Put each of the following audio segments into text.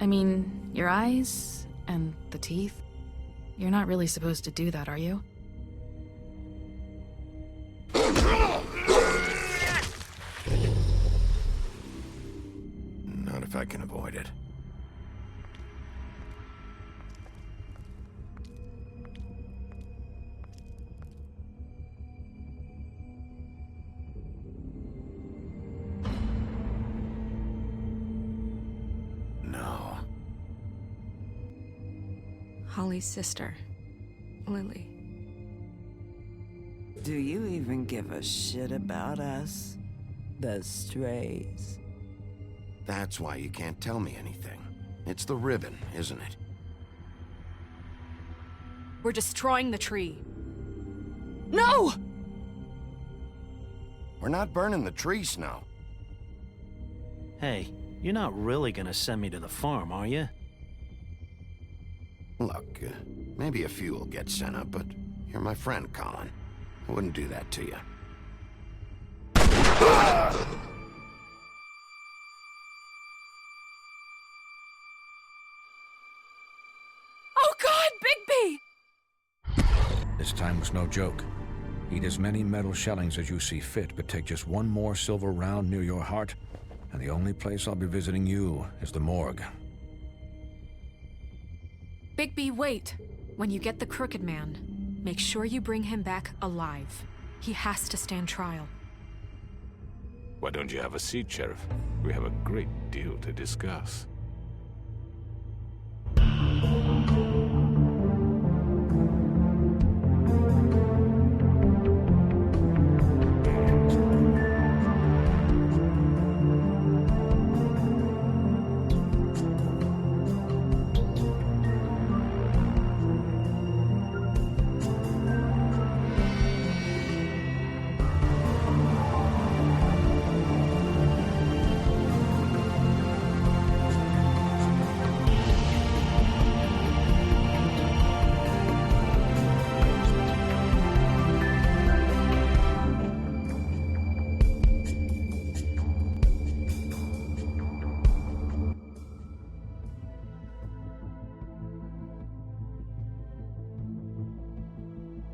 I mean, your eyes and the teeth. You're not really supposed to do that, are you? Not if I can avoid it. No. Holly's sister, Lily. Do you even give a shit about us? The strays. That's why you can't tell me anything. It's the ribbon, isn't it? We're destroying the tree. No! We're not burning the tree, Snow. Hey, you're not really gonna send me to the farm, are you? Look, maybe a few will get sent up, but you're my friend, Colin. I wouldn't do that to you. Oh God, Bigby! This time was no joke. Eat as many metal shellings as you see fit, but take just one more silver round near your heart, and the only place I'll be visiting you is the morgue. Bigby, wait. When you get the Crooked Man, make sure you bring him back alive. He has to stand trial. Why don't you have a seat, Sheriff? We have a great deal to discuss.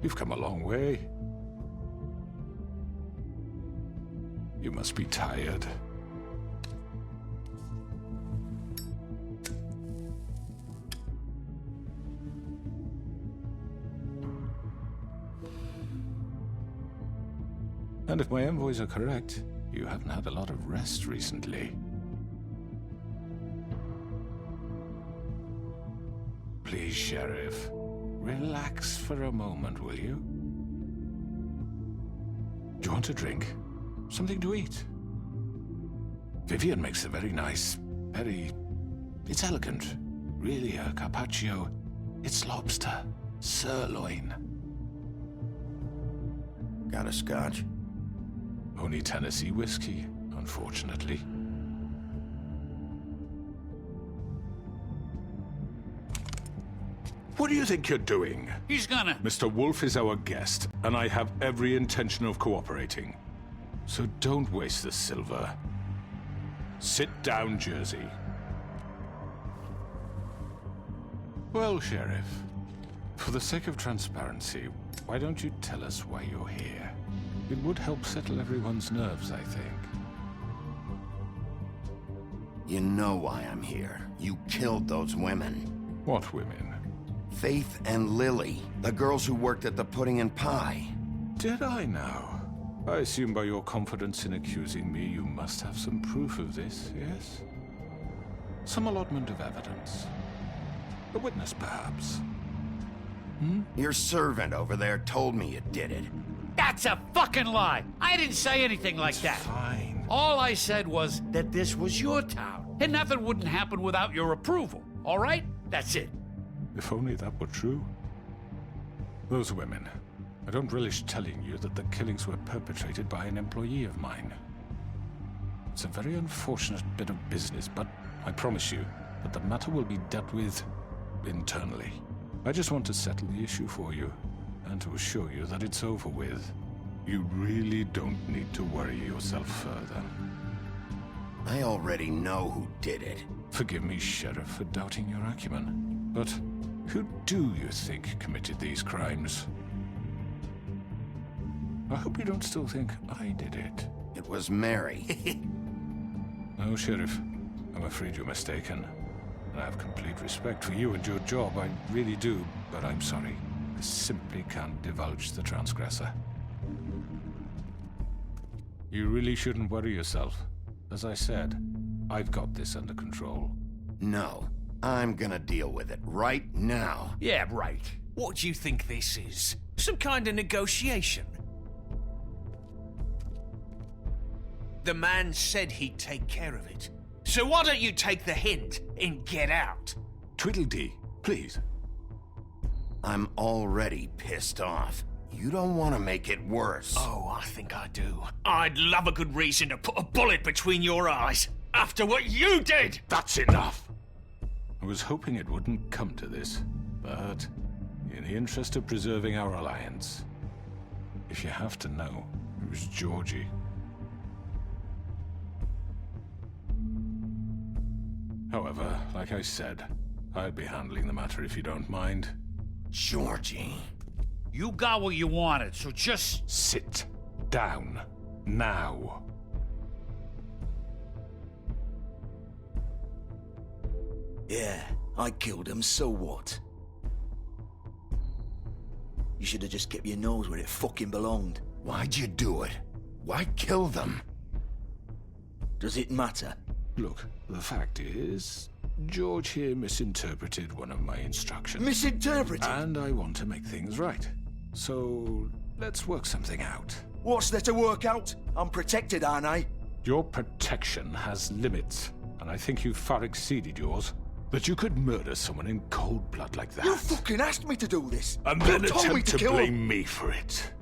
You've come a long way. You must be tired. And if my envoys are correct, you haven't had a lot of rest recently. Please, Sheriff. Relax for a moment, will you? Do you want a drink? Something to eat? Vivian makes a very nice, it's elegant. Really a carpaccio. It's lobster. Sirloin. Got a scotch? Only Tennessee whiskey, unfortunately. What do you think you're doing? He's gonna... Mr. Wolf is our guest, and I have every intention of cooperating. So don't waste the silver. Sit down, Jersey. Well, Sheriff, for the sake of transparency, why don't you tell us why you're here? It would help settle everyone's nerves, I think. You know why I'm here. You killed those women. What women? Faith and Lily, the girls who worked at the Pudding and Pie. Did I now? I assume by your confidence in accusing me, you must have some proof of this, yes? Some allotment of evidence. A witness, perhaps? Your servant over there told me you did it. That's a fucking lie! I didn't say anything like that. Fine. All I said was that this was your town, and nothing wouldn't happen without your approval, all right? That's it. If only that were true. Those women. I don't relish telling you that the killings were perpetrated by an employee of mine. It's a very unfortunate bit of business, but I promise you that the matter will be dealt with internally. I just want to settle the issue for you, and to assure you that it's over with. You really don't need to worry yourself further. I already know who did it. Forgive me, Sheriff, for doubting your acumen. But who do you think committed these crimes? I hope you don't still think I did it. It was Mary. No, Sheriff. I'm afraid you're mistaken. I have complete respect for you and your job, I really do, but I'm sorry. I simply can't divulge the transgressor. You really shouldn't worry yourself. As I said, I've got this under control. No, I'm gonna deal with it right now. Yeah, right. What do you think this is? Some kind of negotiation? The man said he'd take care of it. So why don't you take the hint and get out? Tweedledee, please. I'm already pissed off. You don't want to make it worse. Oh, I think I do. I'd love a good reason to put a bullet between your eyes after what you did! That's enough! I was hoping it wouldn't come to this, but in the interest of preserving our alliance, if you have to know, it was Georgie. However, like I said, I'll be handling the matter if you don't mind. Georgie. You got what you wanted, so just... Sit down. Now. Yeah, I killed him, so what? You should have just kept your nose where it fucking belonged. Why'd you do it? Why kill them? Does it matter? Look, the fact is, George here misinterpreted one of my instructions. Misinterpreted? And I want to make things right. So, let's work something out. What's there to work out? I'm protected, aren't I? Your protection has limits, and I think you've far exceeded yours. That you could murder someone in cold blood like that. You fucking asked me to do this. And You then told me attempt to to kill blame him. me for it.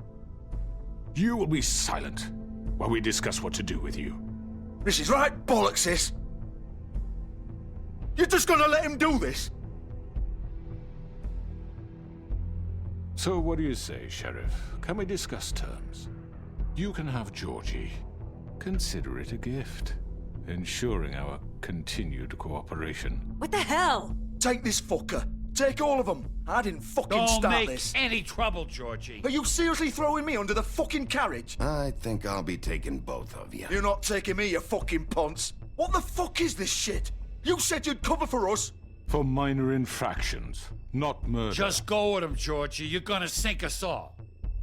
You will be silent while we discuss what to do with you. This is right bollocks, sis. You're just gonna let him do this? So what do you say, Sheriff? Can we discuss terms? You can have Georgie. Consider it a gift, ensuring our continued cooperation. What the hell? Take this fucker. Take all of them. I didn't fucking Don't start make this. any trouble, Georgie. Are you seriously throwing me under the fucking carriage? I think I'll be taking both of you. You're not taking me, you fucking ponce. What the fuck is this shit? You said you'd cover for us. For minor infractions, not murder. Just go with him, Georgie. You're gonna sink us all.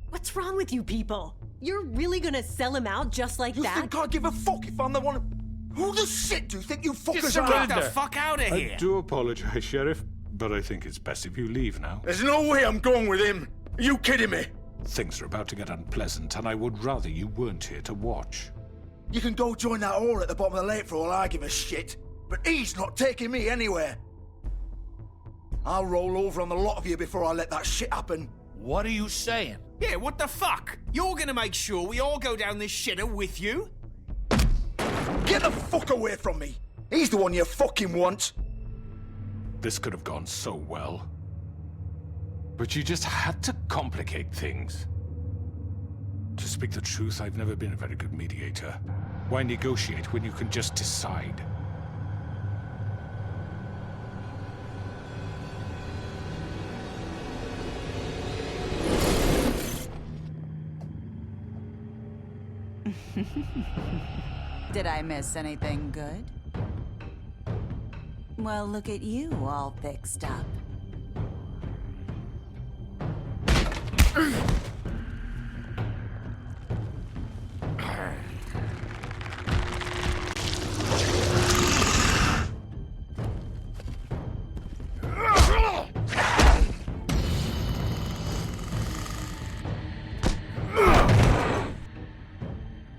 What's wrong with you people? You're really gonna sell him out just like You that? think I give a fuck if I'm the one? Who the shit do you think you fuckers Just are? surrender. Get the fuck out of I here! do apologize, Sheriff, but I think it's best if you leave now. There's no way I'm going with him. Are you kidding me? Things are about to get unpleasant, and I would rather you weren't here to watch. You can go join that whore at the bottom of the lake for all I give a shit. But he's not taking me anywhere. I'll roll over on the lot of you before I let that shit happen. What are you saying? Yeah, what the fuck? You're gonna make sure we all go down this shitter with you? Get the fuck away from me. He's the one you fucking want. This could have gone so well. But you just had to complicate things. To speak the truth, I've never been a very good mediator. Why negotiate when you can just decide? Did I miss anything good? Well, look at you, all fixed up.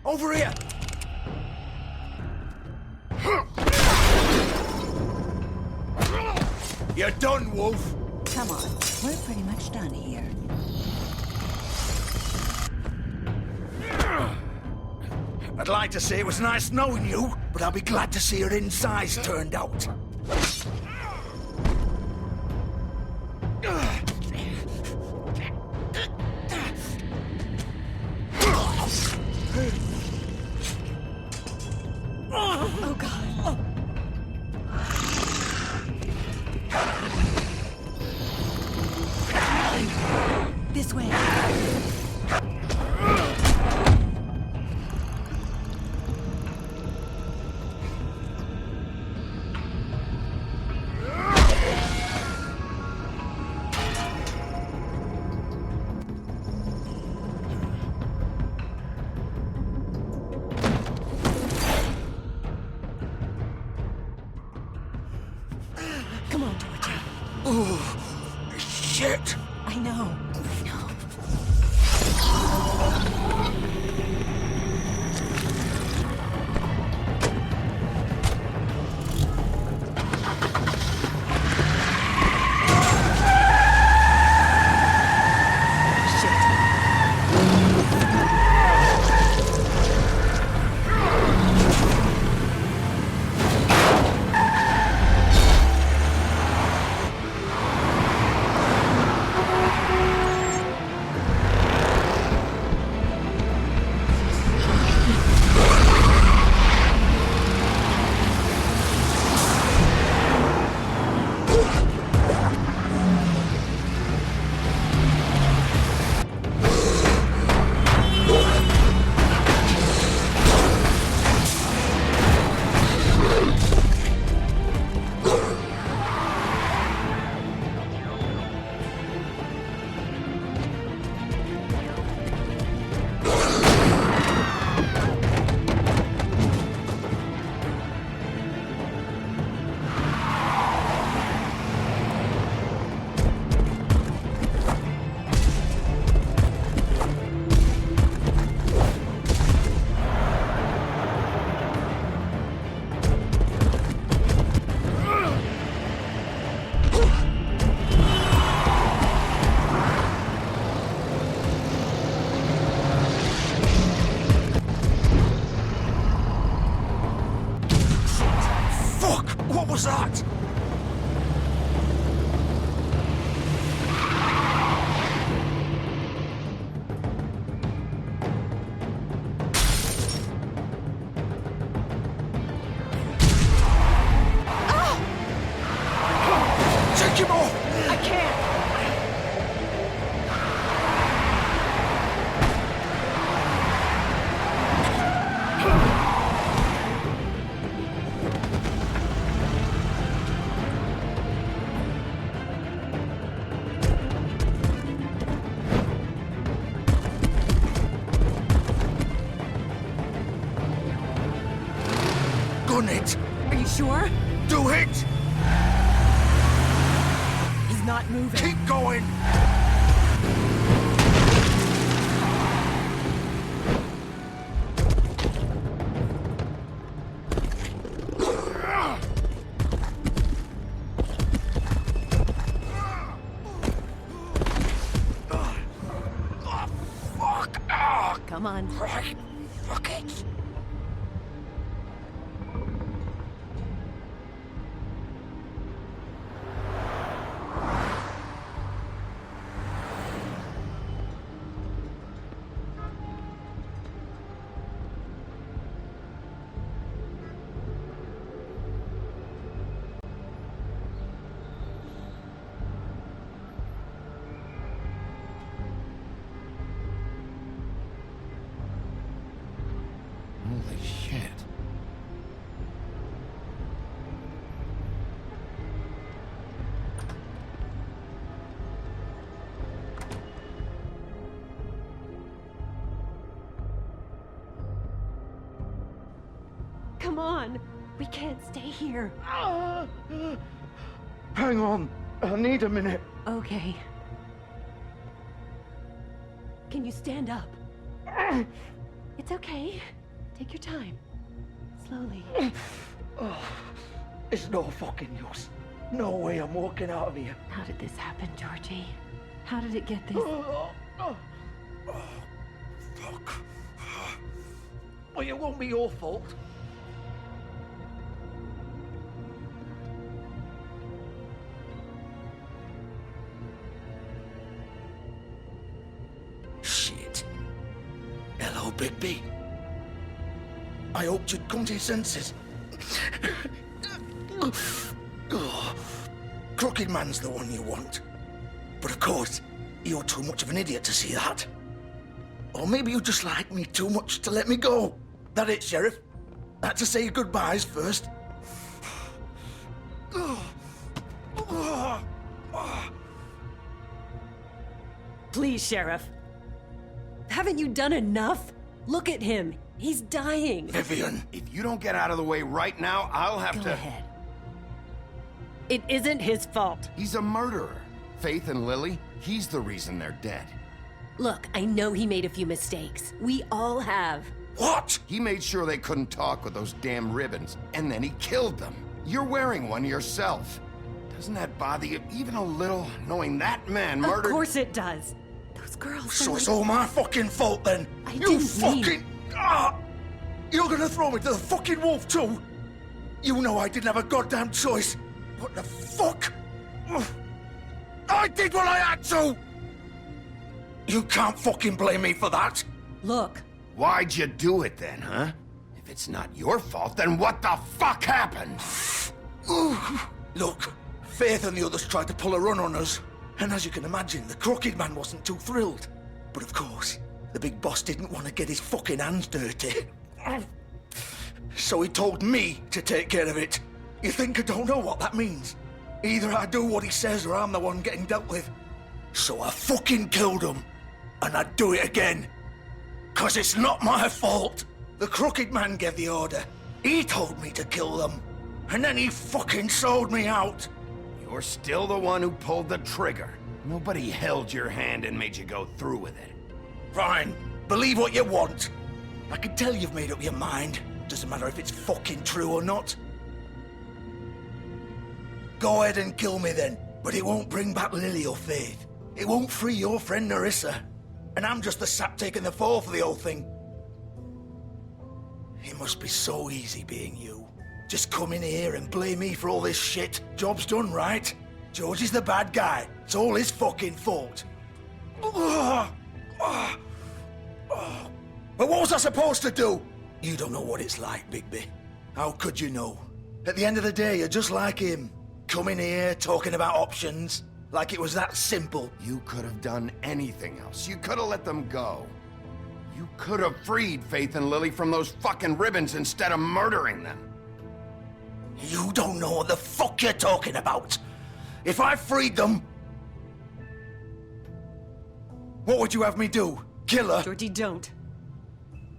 Over here. You're done, Wolf. Come on, we're pretty much done here. I'd like to say it was nice knowing you, but I'll be glad to see your insides turned out. Oh, God. This way. Come on, Georgie. Oh, shit! I know. What was that? Take him off! I can't! Gun it! Are you sure? Do it! He's not moving. Keep going! Come on. Right. Fuck it. Holy shit. Come on. We can't stay here. Hang on. I need a minute. Okay. Can you stand up? It's okay. Take your time. Slowly. Oh, it's no fucking use. No way I'm walking out of here. How did this happen, Georgie? How did it get this? Oh, fuck. Well, it won't be your fault. Shit. Hello, Bigby. I hoped you'd come to your senses. Oh, Crooked Man's the one you want. But of course, You're too much of an idiot to see that. Or maybe you just like me too much to let me go. That it, Sheriff? I had to say your goodbyes first. Please, Sheriff. Haven't you done enough? Look at him. He's dying. Vivian. If you don't get out of the way right now, I'll have Go to... ahead. It isn't his fault. He's a murderer. Faith and Lily, he's the reason they're dead. Look, I know he made a few mistakes. We all have. What? He made sure they couldn't talk with those damn ribbons, and then he killed them. You're wearing one yourself. Doesn't that bother you even a little, knowing that man murdered... Of course it does. Those girls... So it's all my fucking fault then? You fucking... You're gonna throw me to the fucking wolf too? You know I didn't have a goddamn choice. What the fuck? I did what I had to! You can't fucking blame me for that. Look. Why'd you do it then, huh? If it's not your fault, then what the fuck happened? Look, Faith and the others tried to pull a run on us. And as you can imagine, the Crooked Man wasn't too thrilled. But of course, the big boss didn't want to get his fucking hands dirty. So he told me to take care of it. You think I don't know what that means? Either I do what he says or I'm the one getting dealt with. So I fucking killed him. And I'd do it again. 'Cause it's not my fault. The Crooked Man gave the order. He told me to kill them. And then he fucking sold me out. You're still the one who pulled the trigger. Nobody held your hand and made you go through with it. Fine. Believe what you want. I can tell you've made up your mind. Doesn't matter if it's fucking true or not. Go ahead and kill me then. But it won't bring back Lily or Faith. It won't free your friend Nerissa. And I'm just the sap taking the fall for the whole thing. It must be so easy being you. Just come in here and blame me for all this shit. Job's done, right? George is the bad guy. It's all his fucking fault. But what was I supposed to do? You don't know what it's like, Bigby. How could you know? At the end of the day, you're just like him. Coming here, talking about options. Like it was that simple. You could have done anything else. You could have let them go. You could have freed Faith and Lily from those fucking ribbons instead of murdering them. You don't know what the fuck you're talking about. If I freed them... What would you have me do? Kill her? Georgie, don't.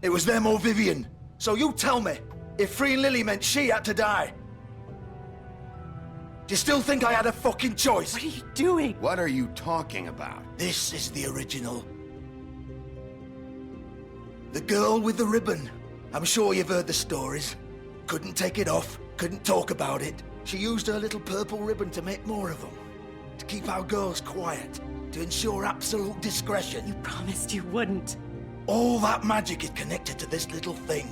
It was them or Vivian. So you tell me, if freeing Lily meant she had to die. Do you still think I had a fucking choice? What are you doing? What are you talking about? This is the original. The girl with the ribbon. I'm sure you've heard the stories. Couldn't take it off, couldn't talk about it. She used her little purple ribbon to make more of them. To keep our girls quiet. To ensure absolute discretion. You promised you wouldn't. All that magic is connected to this little thing.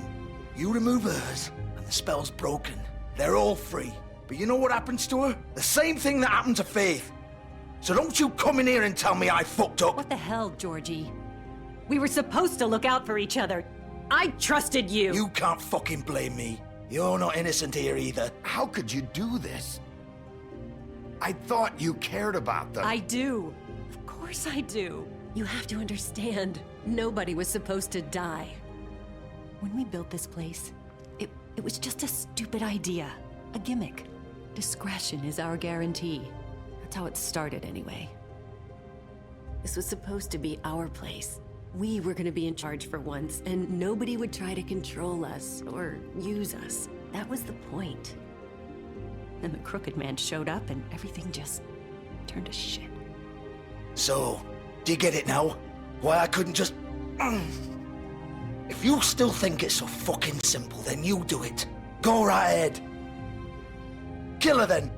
You remove hers, and the spell's broken. They're all free. But you know what happens to her? The same thing that happened to Faith. So don't you come in here and tell me I fucked up. What the hell, Georgie? We were supposed to look out for each other. I trusted you. You can't fucking blame me. You're not innocent here either. How could you do this? I thought you cared about them. I do. Of course I do. You have to understand. Nobody was supposed to die. When we built this place, it was just a stupid idea. A gimmick. Discretion is our guarantee. That's how it started anyway. This was supposed to be our place. We were gonna be in charge for once, and nobody would try to control us or use us. That was the point. Then the Crooked Man showed up and everything just turned to shit. So, do you get it now? Why I couldn't just... If you still think it's so fucking simple, then you do it. Go right ahead. Kill her then.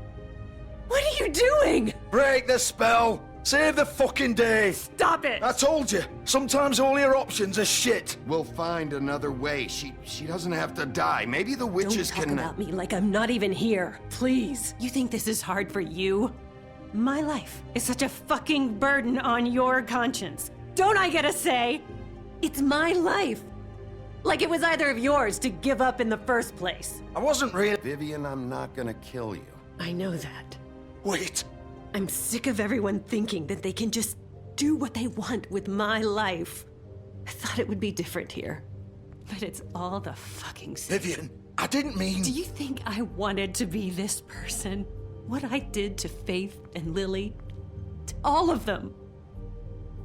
What are you doing? Break the spell. Save the fucking day. Stop it. I told you. Sometimes all your options are shit. We'll find another way. She doesn't have to die. Maybe the witches Don't talk can... about me like I'm not even here. Please. You think this is hard for you? My life is such a fucking burden on your conscience. Don't I get a say? It's my life. Like it was either of yours to give up in the first place. I wasn't really... Vivian, I'm not gonna kill you. I know that. Wait. I'm sick of everyone thinking that they can just do what they want with my life. I thought it would be different here. But it's all the fucking same. Vivian, I didn't mean... Do you think I wanted to be this person? What I did to Faith and Lily? To all of them?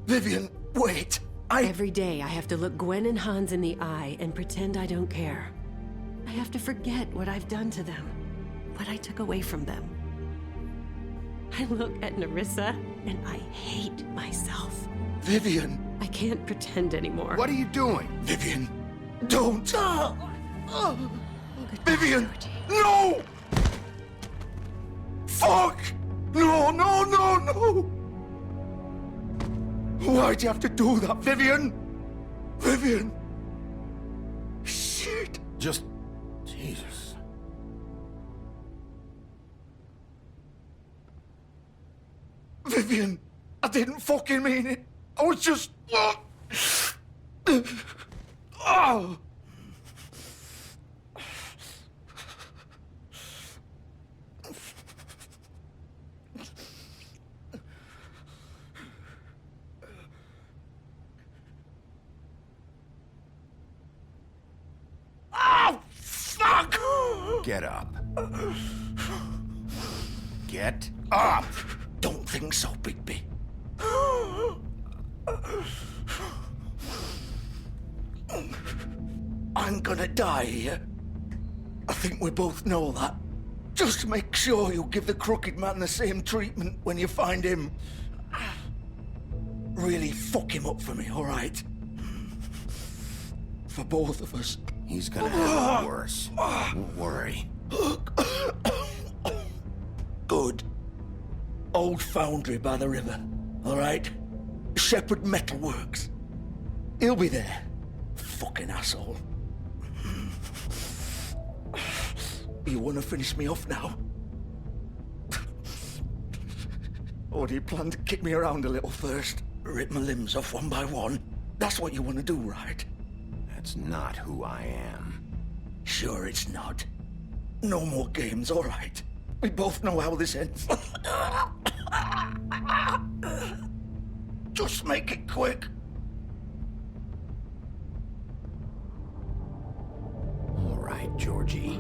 Vivian, wait. Every day I have to look Gwen and Hans in the eye and pretend I don't care. I have to forget what I've done to them, what I took away from them. I look at Nerissa and I hate myself. Vivian. I can't pretend anymore. What are you doing? Vivian, don't. Vivian, no! Fuck! No, no, no, no! Why'd you have to do that, Vivian? Vivian! Shit! Just... Jesus. Vivian, I didn't fucking mean it. I was just... Oh! Fuck! Get up. Get up! Don't think so, Bigby. I'm gonna die here. I think we both know that. Just make sure you give the crooked man the same treatment when you find him. Really fuck him up for me, all right? For both of us. He's gonna have it worse. Don't worry. Good. Old foundry by the river, all right? Shepherd Metalworks. He'll be there. Fucking asshole. You want to finish me off now? Or do you plan to kick me around a little first? Rip my limbs off one by one? That's what you want to do, right? That's not who I am. Sure it's not. No more games, all right? We both know how this ends. Just make it quick. All right, Georgie.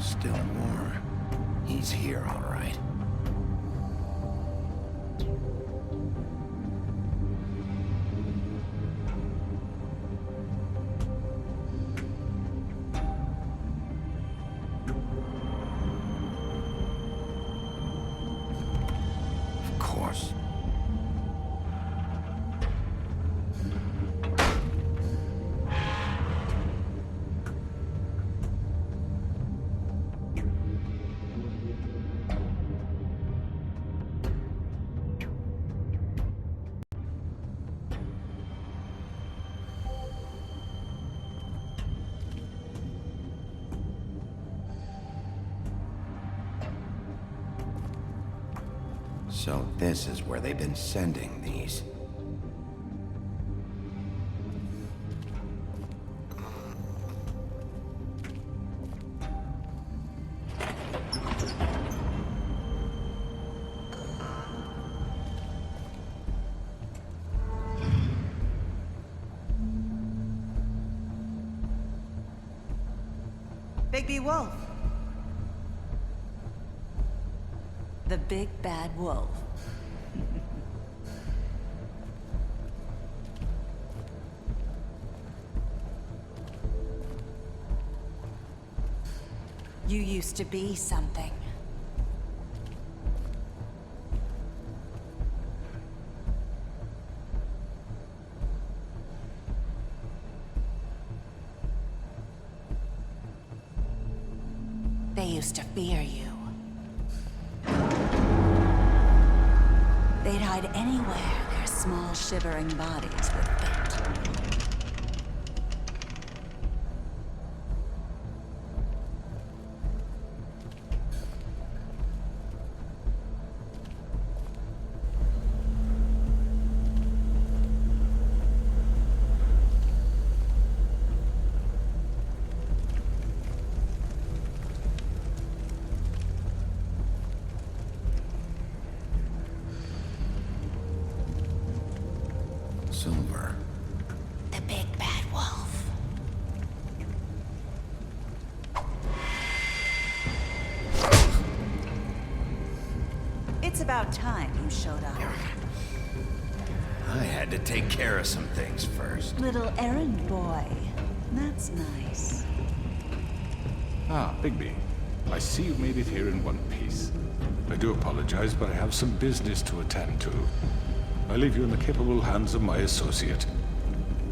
Still more. He's here, all right. Of course. So this is where they've been sending these. Bigby Wolf. The big bad wolf. You used to be something. They used to fear you. They'd hide anywhere their small, shivering bodies would fit. Silver. The big bad wolf. It's about time you showed up. I had to take care of some things first. Little errand boy. That's nice. Ah, Bigby. I see you made it here in one piece. I do apologize, but I have some business to attend to. I leave you in the capable hands of my associate.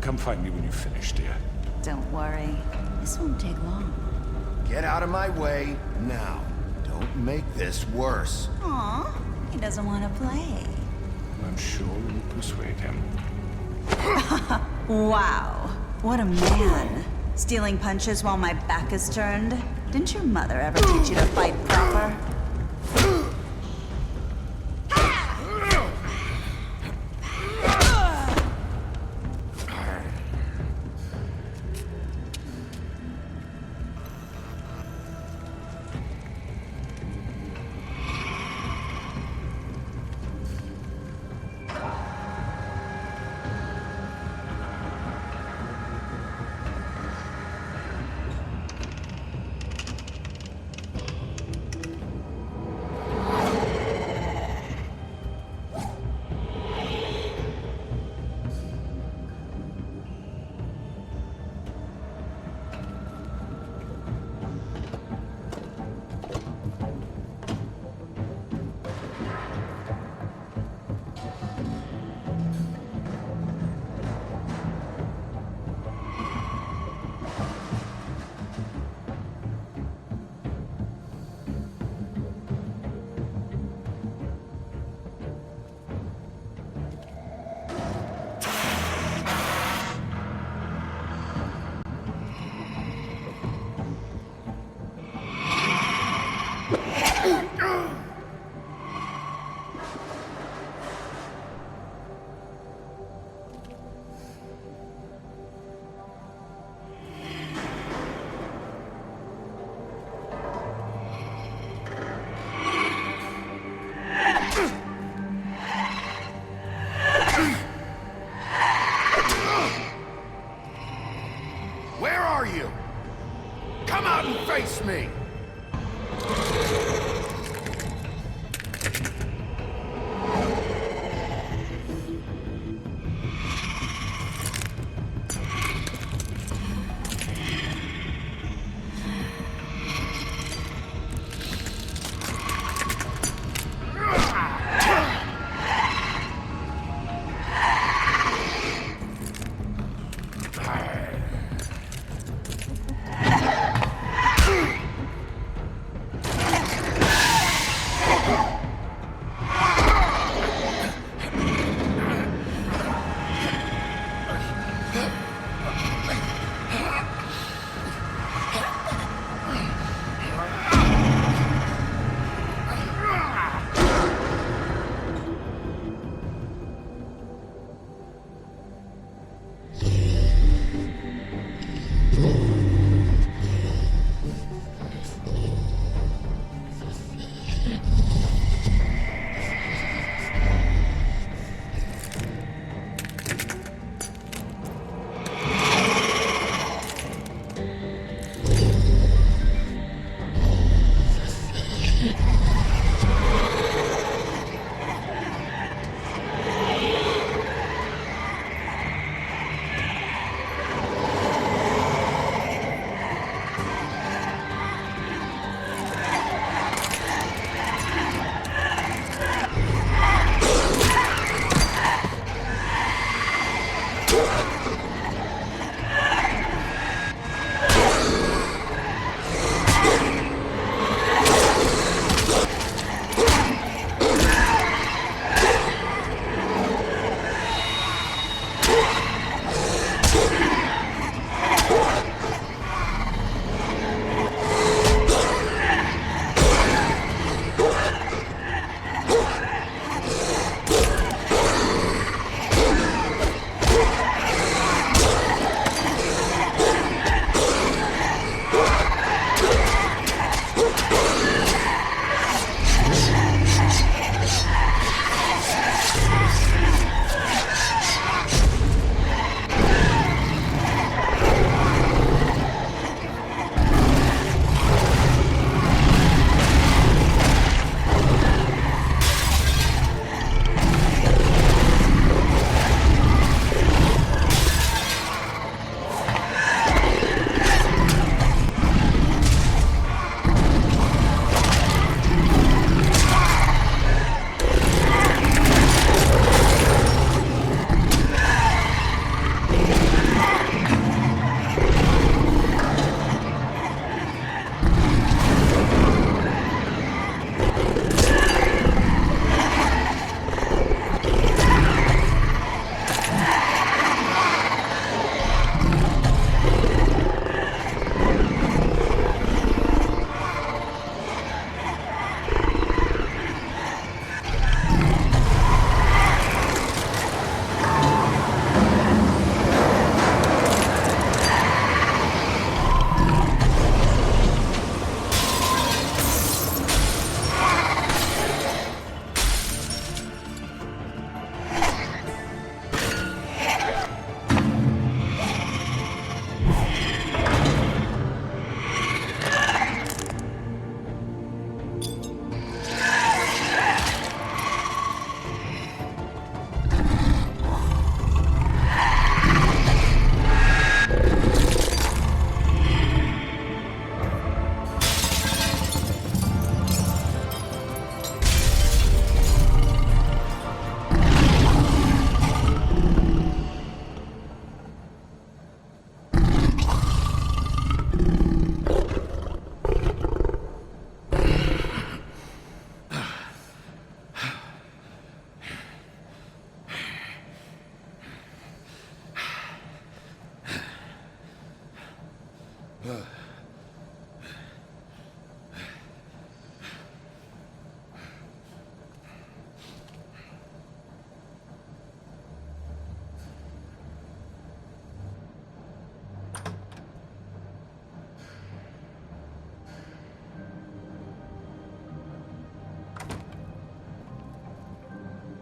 Come find me when you finish, dear. Don't worry. This won't take long. Get out of my way now. Don't make this worse. Aw, he doesn't want to play. I'm sure you'll persuade him. Wow, what a man. Stealing punches while my back is turned? Didn't your mother ever teach you to fight proper? Where are you? Come out and face me!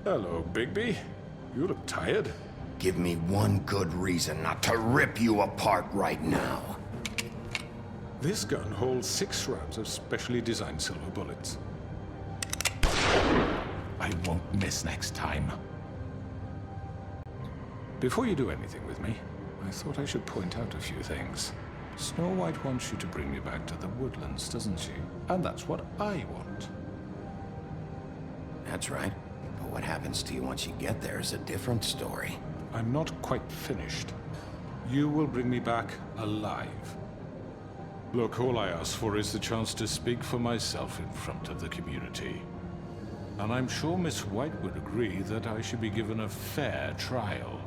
Hello, Bigby. You look tired. Give me one good reason not to rip you apart right now. This gun holds 6 rounds of specially designed silver bullets. I won't miss next time. Before you do anything with me, I thought I should point out a few things. Snow White wants you to bring me back to the woodlands, doesn't she? And that's what I want. That's right. But what happens to you once you get there is a different story. I'm not quite finished. You will bring me back alive. Look, all I ask for is the chance to speak for myself in front of the community. And I'm sure Miss White would agree that I should be given a fair trial.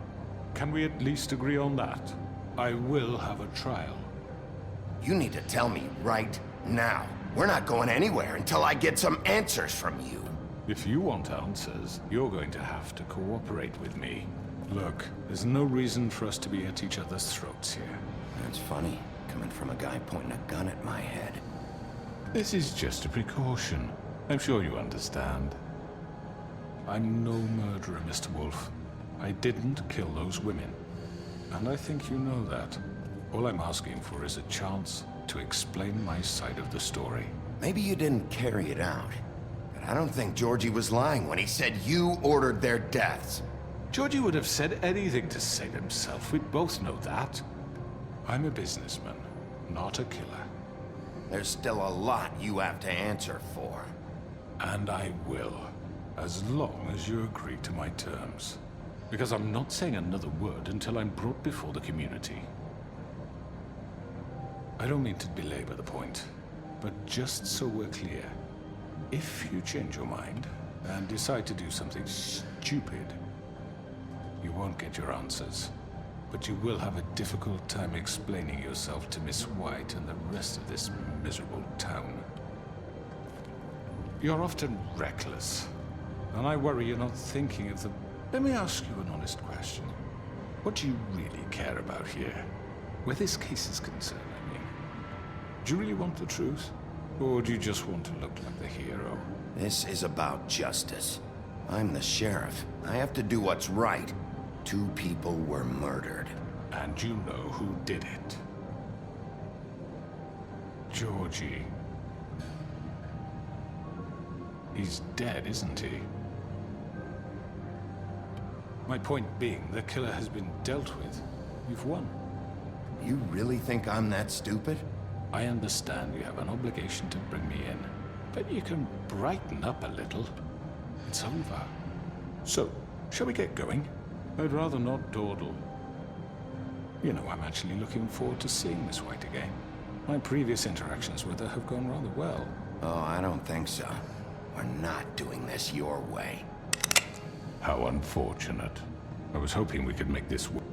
Can we at least agree on that? I will have a trial. You need to tell me right now. We're not going anywhere until I get some answers from you. If you want answers, you're going to have to cooperate with me. Look, there's no reason for us to be at each other's throats here. That's funny, coming from a guy pointing a gun at my head. This is just a precaution. I'm sure you understand. I'm no murderer, Mr. Wolf. I didn't kill those women. And I think you know that. All I'm asking for is a chance to explain my side of the story. Maybe you didn't carry it out. But I don't think Georgie was lying when he said you ordered their deaths. Georgie would have said anything to save himself. We both know that. I'm a businessman, not a killer. There's still a lot you have to answer for. And I will, as long as you agree to my terms. Because I'm not saying another word until I'm brought before the community. I don't mean to belabor the point, but just so we're clear, if you change your mind and decide to do something stupid, you won't get your answers, but you will have a difficult time explaining yourself to Miss White and the rest of this miserable town. You're often reckless, and I worry you're not thinking of the... Let me ask you an honest question. What do you really care about here? Where this case is concerned, I mean. Do you really want the truth? Or do you just want to look like the hero? This is about justice. I'm the sheriff. I have to do what's right. 2 people were murdered. And you know who did it. Georgie. He's dead, isn't he? My point being, the killer has been dealt with. You've won. You really think I'm that stupid? I understand you have an obligation to bring me in, but you can brighten up a little. It's over. So, shall we get going? I'd rather not dawdle. You know, I'm actually looking forward to seeing Miss White again. My previous interactions with her have gone rather well. Oh, I don't think so. We're not doing this your way. How unfortunate. I was hoping we could make this work.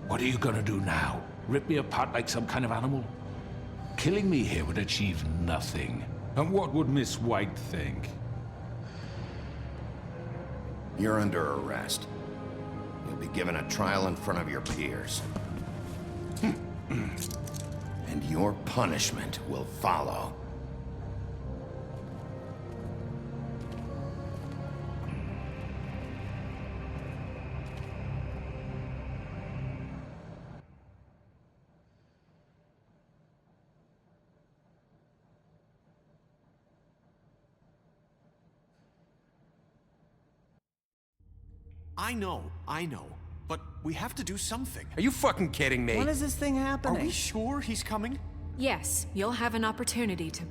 What are you gonna do now? Rip me apart like some kind of animal? Killing me here would achieve nothing. And what would Miss White think? You're under arrest. You'll be given a trial in front of your peers. And your punishment will follow. I know. But we have to do something. Are you fucking kidding me? When is this thing happening? Are we sure he's coming? Yes, you'll have an opportunity to...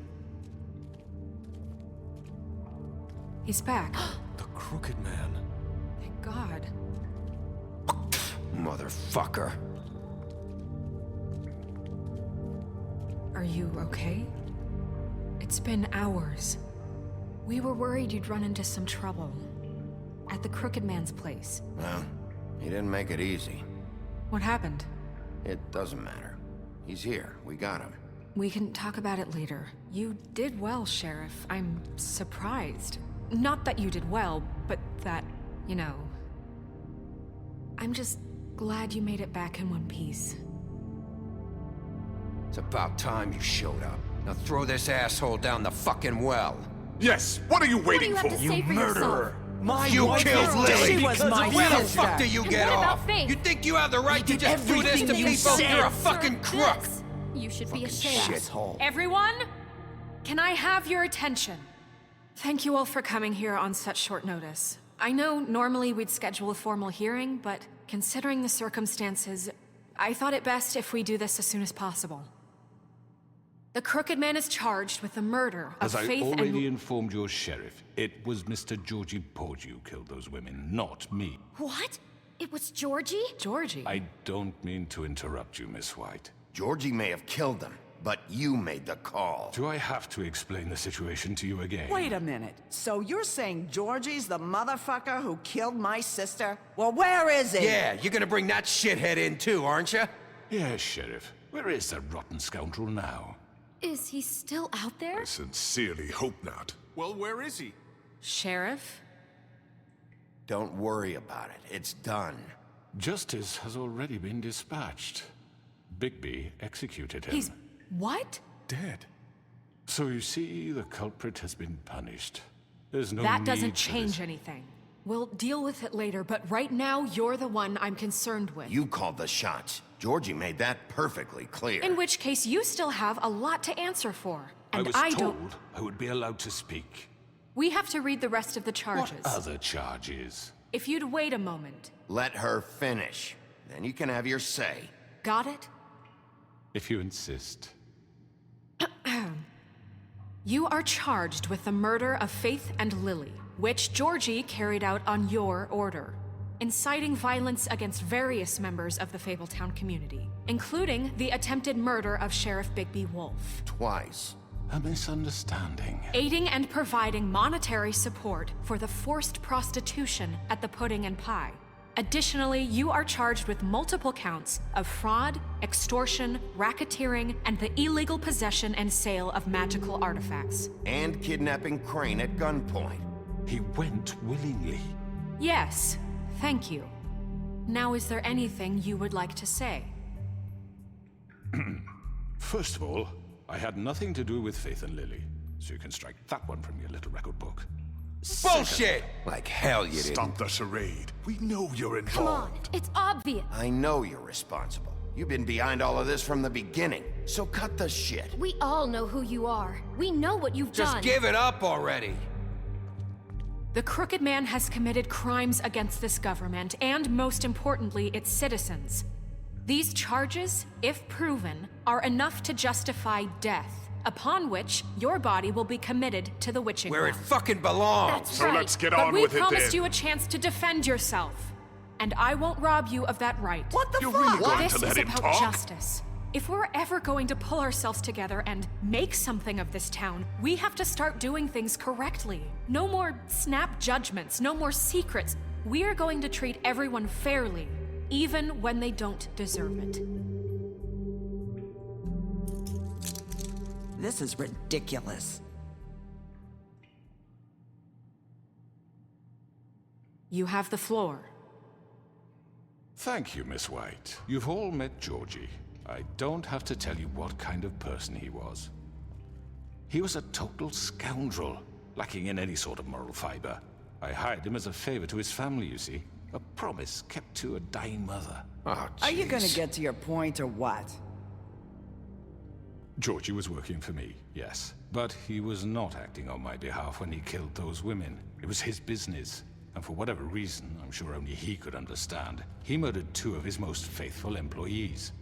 He's back. The Crooked Man. Thank God. Motherfucker. Are you okay? It's been hours. We were worried you'd run into some trouble. At the Crooked Man's place. Well, he didn't make it easy. What happened? It doesn't matter. He's here. We got him. We can talk about it later. You did well, Sheriff. I'm surprised. Not that you did well, but that, you know... I'm just glad you made it back in one piece. It's about time you showed up. Now throw this asshole down the fucking well. Yes, what are you waiting for? You murderer! You killed Lily! She was my Where the sister. fuck do you get what about off? Faith? You think you have the right to just do this to everything you people? said. You're a fucking crook! You should be ashamed. Shithole. Everyone, can I have your attention? Thank you all for coming here on such short notice. I know normally we'd schedule a formal hearing, but considering the circumstances, I thought it best if we do this as soon as possible. The Crooked Man is charged with the murder of As I Faith already and... informed your sheriff, it was Mr. Georgie Porgy who killed those women, not me. What? It was Georgie? Georgie? I don't mean to interrupt you, Miss White. Georgie may have killed them, but you made the call. Do I have to explain the situation to you again? Wait a minute. So you're saying Georgie's the motherfucker who killed my sister? Well, where is he? Yeah, you're gonna bring that shithead in too, aren't you? Yes, Sheriff. Where is that rotten scoundrel now? Is he still out there? I sincerely hope not. Well, where is he? Sheriff? Don't worry about it. It's done. Justice has already been dispatched. Bigby executed him. He's... what? Dead. So you see, the culprit has been punished. There's no That need doesn't for change this. anything. We'll deal with it later, but right now, you're the one I'm concerned with. You called the shots. Georgie made that perfectly clear. In which case, you still have a lot to answer for. And I was don't... told I would be allowed to speak. We have to read the rest of the charges. What other charges? If you'd wait a moment. Let her finish. Then you can have your say. Got it? If you insist. You are charged with the murder of Faith and Lily, which Georgie carried out on your order, inciting violence against various members of the Fabletown community, including the attempted murder of Sheriff Bigby Wolf. Twice. A misunderstanding. Aiding and providing monetary support for the forced prostitution at the Pudding and Pie. Additionally, you are charged with multiple counts of fraud, extortion, racketeering, and the illegal possession and sale of magical artifacts. And kidnapping Crane at gunpoint. He went willingly. Yes, thank you. Now, is there anything you would like to say? First of all, I had nothing to do with Faith and Lily, so you can strike that one from your little record book. Bullshit! Like hell you didn't. Stop the charade. We know you're involved. Come on, it's obvious. I know you're responsible. You've been behind all of this from the beginning, so cut the shit. We all know who you are. We know what you've done. Just give it up already. The Crooked Man has committed crimes against this government, and most importantly, its citizens. These charges, if proven, are enough to justify death, upon which your body will be committed to the witching Where it ground. fucking belongs. That's So right. let's get But on we with it then. promised you a chance to defend yourself, and I won't rob you of that right. What the You're fuck? really going This to let is him about talk? justice. If we're ever going to pull ourselves together and make something of this town, we have to start doing things correctly. No more snap judgments, no more secrets. We are going to treat everyone fairly, even when they don't deserve it. This is ridiculous. You have the floor. Thank you, Miss White. You've all met Georgie. I don't have to tell you what kind of person he was. He was a total scoundrel, lacking in any sort of moral fiber. I hired him as a favor to his family, you see. A promise kept to a dying mother. Oh, Are you gonna jeez. get to your point or what? Georgie was working for me, yes. But he was not acting on my behalf when he killed those women. It was his business. And for whatever reason, I'm sure only he could understand, he murdered 2 of his most faithful employees.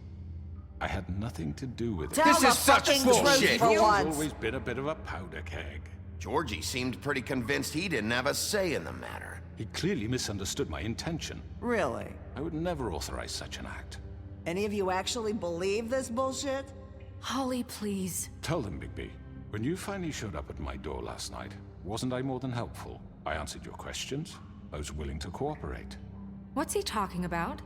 I had nothing to do with it. Tell the fucking truth for He's once. always been a bit of a powder keg. Georgie seemed pretty convinced he didn't have a say in the matter. He clearly misunderstood my intention. Really? I would never authorize such an act. Any of you actually believe this bullshit? Holly, please. Tell them, Bigby. When you finally showed up at my door last night, wasn't I more than helpful? I answered your questions. I was willing to cooperate. What's he talking about?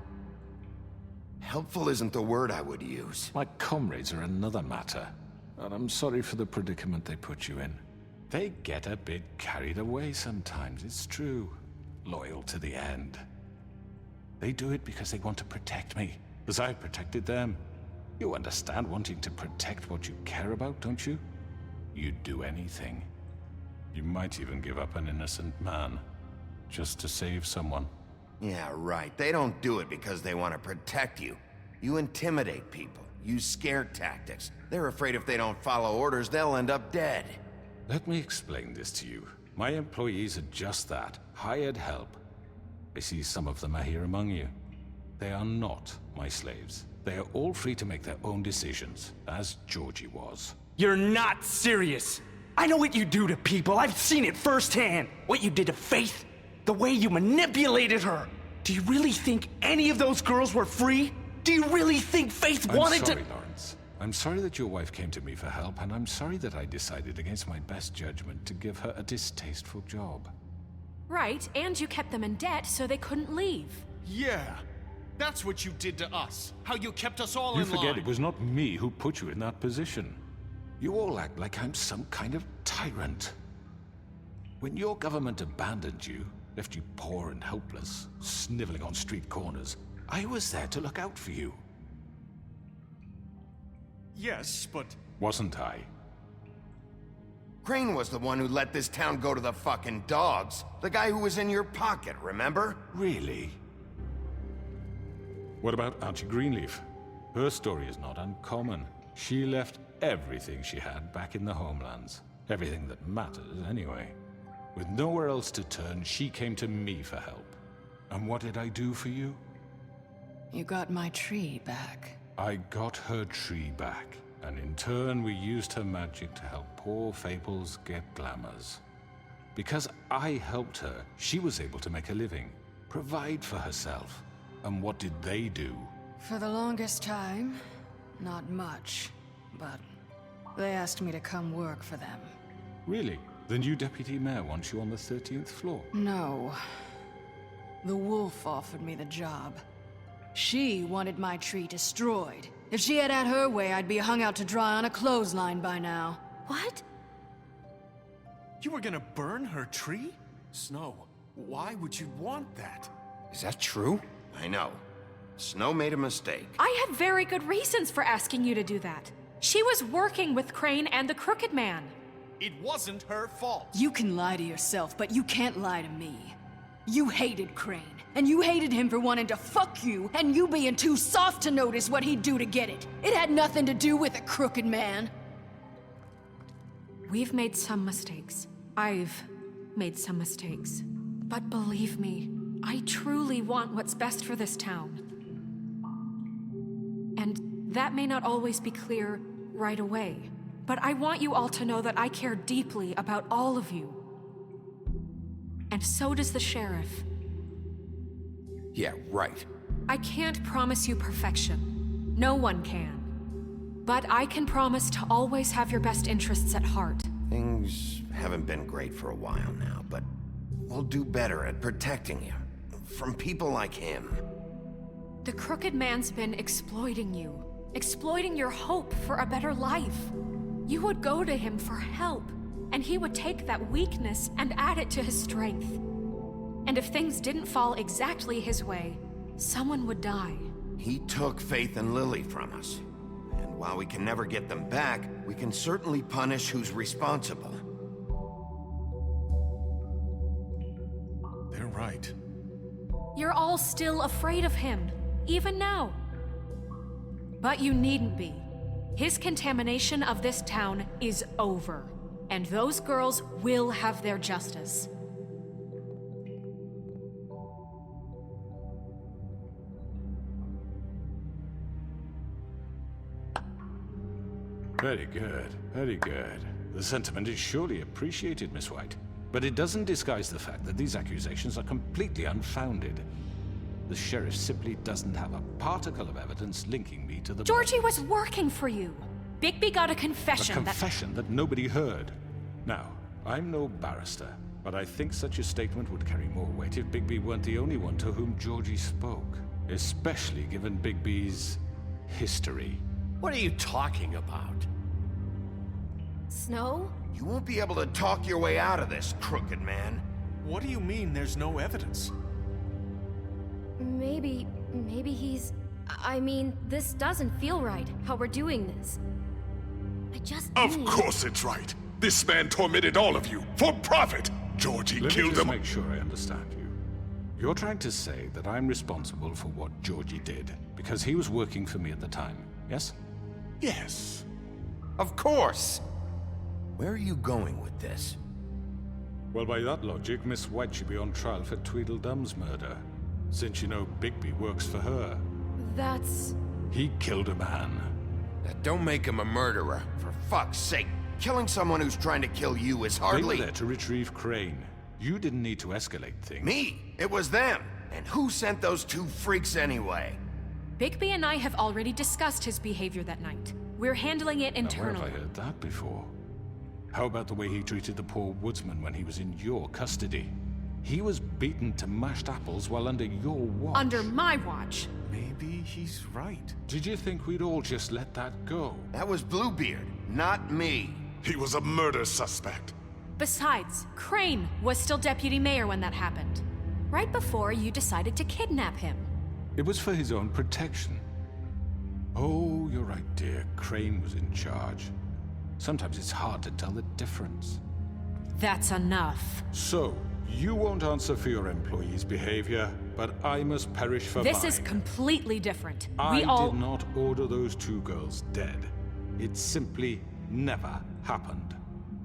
Helpful isn't the word I would use. My comrades are another matter, and I'm sorry for the predicament they put you in. They get a bit carried away sometimes, it's true. Loyal to the end. They do it because they want to protect me, as I protected them. You understand wanting to protect what you care about, don't you? You'd do anything. You might even give up an innocent man, just to save someone. Yeah, right. They don't do it because they want to protect you. You intimidate people, use scare tactics. They're afraid if they don't follow orders, they'll end up dead. Let me explain this to you. My employees are just that, hired help. I see some of them are here among you. They are not my slaves. They are all free to make their own decisions, as Georgie was. You're not serious. I know what you do to people. I've seen it firsthand. What you did to Faith. The way you manipulated her. Do you really think any of those girls were free? Do you really think Faith wanted to— I'm sorry, Lawrence. I'm sorry that your wife came to me for help, and I'm sorry that I decided against my best judgment to give her a distasteful job. Right, and you kept them in debt so they couldn't leave. Yeah. That's what you did to us. How you kept us all You in line. forget it was not me who put you in that position. You all act like I'm some kind of tyrant. When your government abandoned you, left you poor and helpless, sniveling on street corners, I was there to look out for you. Yes, but... Wasn't I? Crane was the one who let this town go to the fucking dogs. The guy who was in your pocket, remember? Really? What about Auntie Greenleaf? Her story is not uncommon. She left everything she had back in the homelands. Everything that matters, anyway. With nowhere else to turn, she came to me for help. And what did I do for you? You got my tree back. I got her tree back, and in turn we used her magic to help poor Fables get glamours. Because I helped her, she was able to make a living, provide for herself. And what did they do? For the longest time, not much, but they asked me to come work for them. Really? The new deputy mayor wants you on the 13th floor? No. The wolf offered me the job. She wanted my tree destroyed. If she had her way, I'd be hung out to dry on a clothesline by now. What? You were gonna burn her tree? Snow, why would you want that? Is that true? I know. Snow made a mistake. I had very good reasons for asking you to do that. She was working with Crane and the Crooked Man. It wasn't her fault. You can lie to yourself, but you can't lie to me. You hated Crane, and you hated him for wanting to fuck you, and you being too soft to notice what he'd do to get it. It had nothing to do with a Crooked Man. We've made some mistakes. I've made some mistakes. But believe me, I truly want what's best for this town. And that may not always be clear right away. But I want you all to know that I care deeply about all of you. And so does the sheriff. Yeah, right. I can't promise you perfection. No one can. But I can promise to always have your best interests at heart. Things haven't been great for a while now, but we'll do better at protecting you. From people like him. The Crooked Man's been exploiting you. Exploiting your hope for a better life. You would go to him for help, and he would take that weakness and add it to his strength. And if things didn't fall exactly his way, someone would die. He took Faith and Lily from us. And while we can never get them back, we can certainly punish who's responsible. They're right. You're all still afraid of him, even now. But you needn't be. His contamination of this town is over, and those girls will have their justice. Very good, very good. The sentiment is surely appreciated, Miss White. But it doesn't disguise the fact that these accusations are completely unfounded. The sheriff simply doesn't have a particle of evidence linking me to the... Georgie was working for you. Bigby got a confession A confession that nobody heard. Now, I'm no barrister, but I think such a statement would carry more weight if Bigby weren't the only one to whom Georgie spoke. Especially given Bigbys' history. What are you talking about? Snow? You won't be able to talk your way out of this, crooked man. What do you mean there's no evidence? Maybe he's... I mean, this doesn't feel right, how we're doing this. I just Of course it's right. This man tormented all of you, for profit! Georgie killed Let him. me just make sure I understand you. You're trying to say that I'm responsible for what Georgie did, because he was working for me at the time, yes? Yes. Of course! Where are you going with this? Well, by that logic, Miss White should be on trial for Tweedledum's murder, since you know Bigby works for her. That's... He killed a man. That don't make him a murderer, for fuck's sake. Killing someone who's trying to kill you is hardly... They were there to retrieve Crane. You didn't need to escalate things. Me? It was them. And who sent those two freaks anyway? Bigby and I have already discussed his behavior that night. We're handling it Now, where internally. have I heard that before? How about the way he treated the poor woodsman when he was in your custody? He was beaten to mashed apples while under your watch. Under my watch. Maybe he's right. Did you think we'd all just let that go? That was Bluebeard, not me. He was a murder suspect. Besides, Crane was still deputy mayor when that happened. Right before you decided to kidnap him. It was for his own protection. Oh, you're right, dear. Crane was in charge. Sometimes it's hard to tell the difference. That's enough. So, you won't answer for your employees' behavior, but I must perish for This mine. is completely different. I We all... did not order those two girls dead. It simply never happened.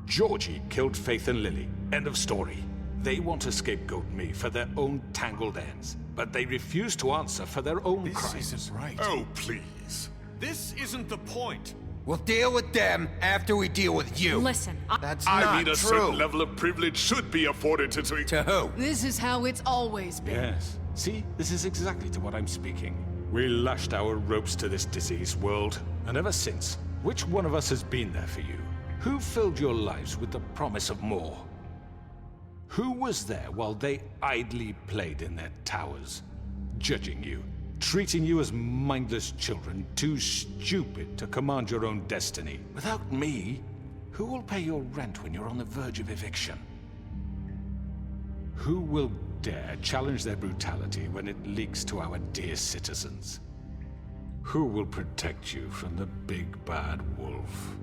Georgie killed Faith and Lily. End of story. They want to scapegoat me for their own tangled ends, but they refuse to answer for their own crimes. This isn't right. Oh, please. This isn't the point. We'll deal with them after we deal with you. Listen, That's I not mean, a true. certain level of privilege should be afforded to... To who? This is how it's always been. Yes. See, this is exactly to what I'm speaking. We lashed our ropes to this diseased world, and ever since, which one of us has been there for you? Who filled your lives with the promise of more? Who was there while they idly played in their towers, judging you, treating you as mindless children, too stupid to command your own destiny? Without me, who will pay your rent when you're on the verge of eviction? Who will dare challenge their brutality when it leaks to our dear citizens? Who will protect you from the big bad wolf?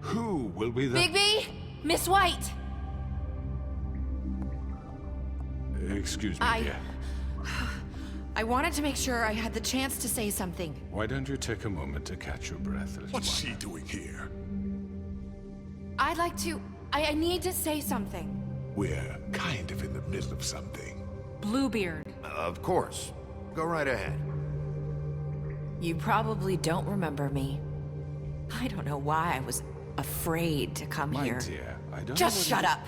Who will be the... Bigby! Miss White! Excuse me, dear. I wanted to make sure I had the chance to say something. Why don't you take a moment to catch your breath, little What's one? she doing here? I'd like to... I need to say something. We're kind of in the middle of something. Bluebeard. Of course. Go right ahead. You probably don't remember me. I don't know why I was afraid to come My here. dear, I don't Just know what shut up!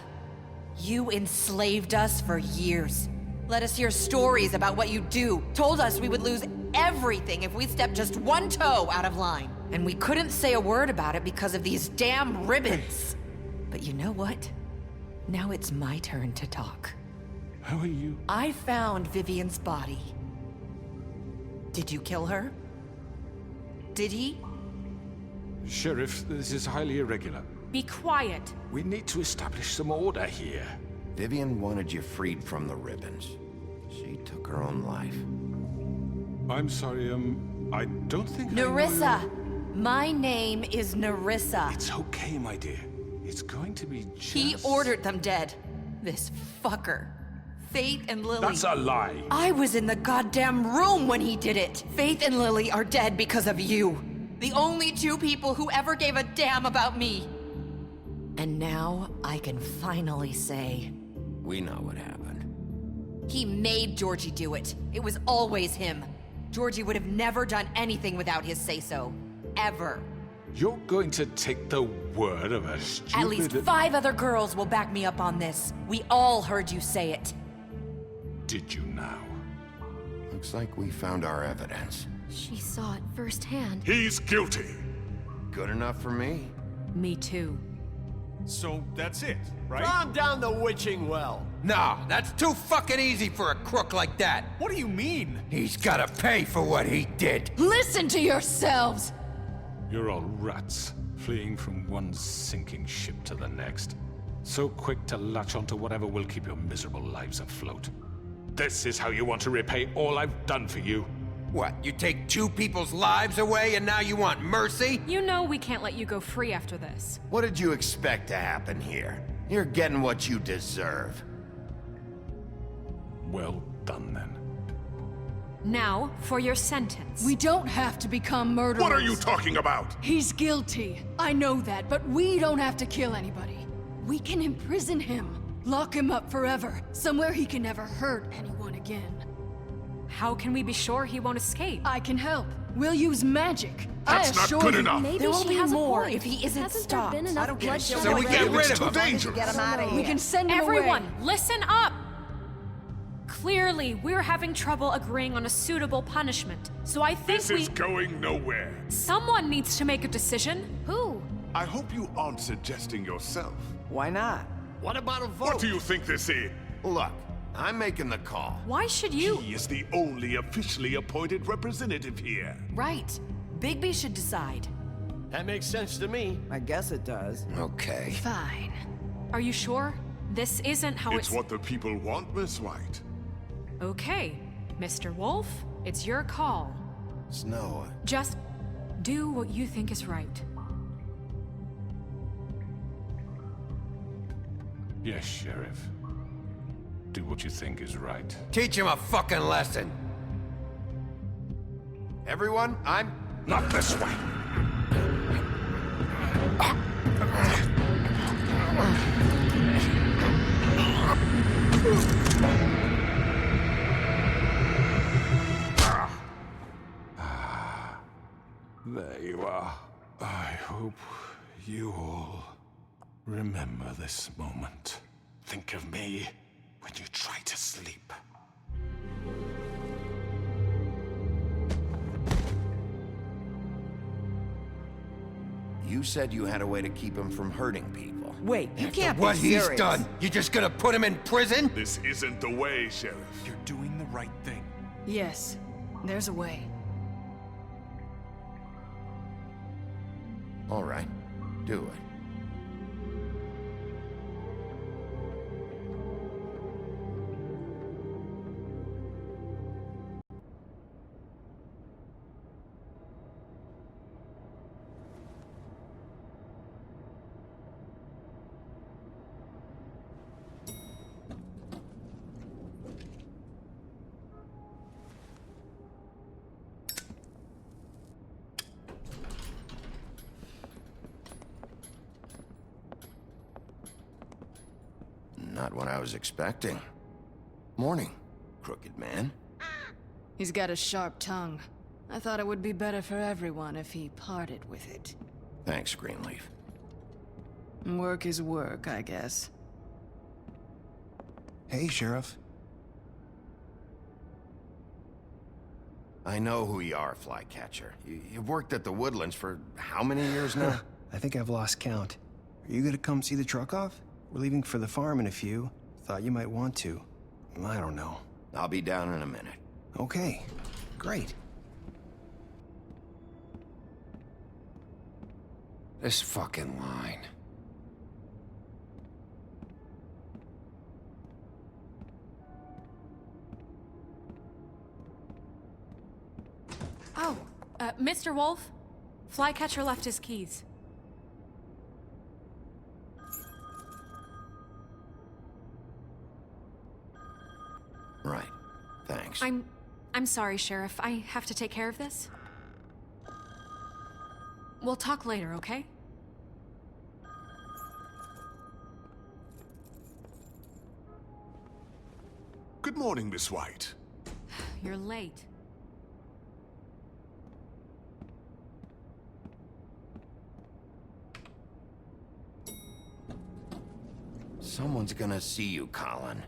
You enslaved us for years. Let us hear stories about what you do. Told us we would lose everything if we stepped just one toe out of line. And we couldn't say a word about it because of these damn ribbons. But you know what? Now it's my turn to talk. How are you? I found Vivian's body. Did you kill her? Did he? Sheriff, this is highly irregular. Be quiet. We need to establish some order here. Vivian wanted you freed from the ribbons. She took her own life. I'm sorry, I don't think I know Nerissa! you. My name is Nerissa. It's okay, my dear. It's going to be just... He ordered them dead. This fucker. Faith and Lily. That's a lie. I was in the goddamn room when he did it. Faith and Lily are dead because of you. The only two people who ever gave a damn about me. And now I can finally say... We know what happened. He made Georgie do it. It was always him. Georgie would have never done anything without his say-so. Ever. You're going to take the word of a stupid... At least 5 other girls will back me up on this. We all heard you say it. Did you now? Looks like we found our evidence. She saw it firsthand. He's guilty. Good enough for me. Me too. So that's it, right? Calm down the witching well. No, that's too fucking easy for a crook like that. What do you mean? He's gotta pay for what he did. Listen to yourselves! You're all rats, fleeing from one sinking ship to the next. So quick to latch onto whatever will keep your miserable lives afloat. This is how you want to repay all I've done for you? What, you take two people's lives away and now you want mercy? You know we can't let you go free after this. What did you expect to happen here? You're getting what you deserve. Well done, then. Now, for your sentence. We don't have to become murderers. What are you talking about? He's guilty. I know that, but we don't have to kill anybody. We can imprison him. Lock him up forever. Somewhere he can never hurt anyone again. How can we be sure he won't escape? I can help. We'll use magic. That's I not assure good you. enough. Maybe There will she be has more a point. if he isn't Hasn't stopped. there been I enough don't give a bloodshed shit. So we get rid of too him. dangerous. Get him out of here. We can send him Everyone, away. listen up! Clearly, we're having trouble agreeing on a suitable punishment. So I think This is going nowhere. someone needs to make a decision. Who? I hope you aren't suggesting yourself. Why not? What about a vote? What do you think this is? Look, I'm making the call. Why should you? He is the only officially appointed representative here. Right. Bigbys should decide. That makes sense to me. I guess it does. Okay. Fine. Are you sure? This isn't how It's what the people want, Miss White. Okay, Mr. Wolf, it's your call. Snow. Just do what you think is right. Yes, Sheriff. Do what you think is right. Teach him a fucking lesson. Everyone, I'm... Not this way. There you are. I hope you all remember this moment. Think of me when you try to sleep. You said you had a way to keep him from hurting people. Wait, you can't What be he's serious. done, you just gonna put him in prison? This isn't the way, Sheriff. You're doing the right thing. Yes, there's a way. All right, do it. Not what I was expecting. Morning, crooked man. He's got a sharp tongue. I thought it would be better for everyone if he parted with it. Thanks, Greenleaf. Work is work, I guess. Hey, Sheriff. I know who you are, Flycatcher. You've worked at the Woodlands for how many years now? I think I've lost count. Are you gonna come see the truck off? We're leaving for the farm in a few. Thought you might want to. I don't know. I'll be down in a minute. Okay, great. This fucking line. Oh, Mr. Wolf, Flycatcher left his keys. Right. Thanks. I'm sorry, Sheriff. I have to take care of this. We'll talk later, okay? Good morning, Miss White. You're late. Someone's gonna see you, Colin.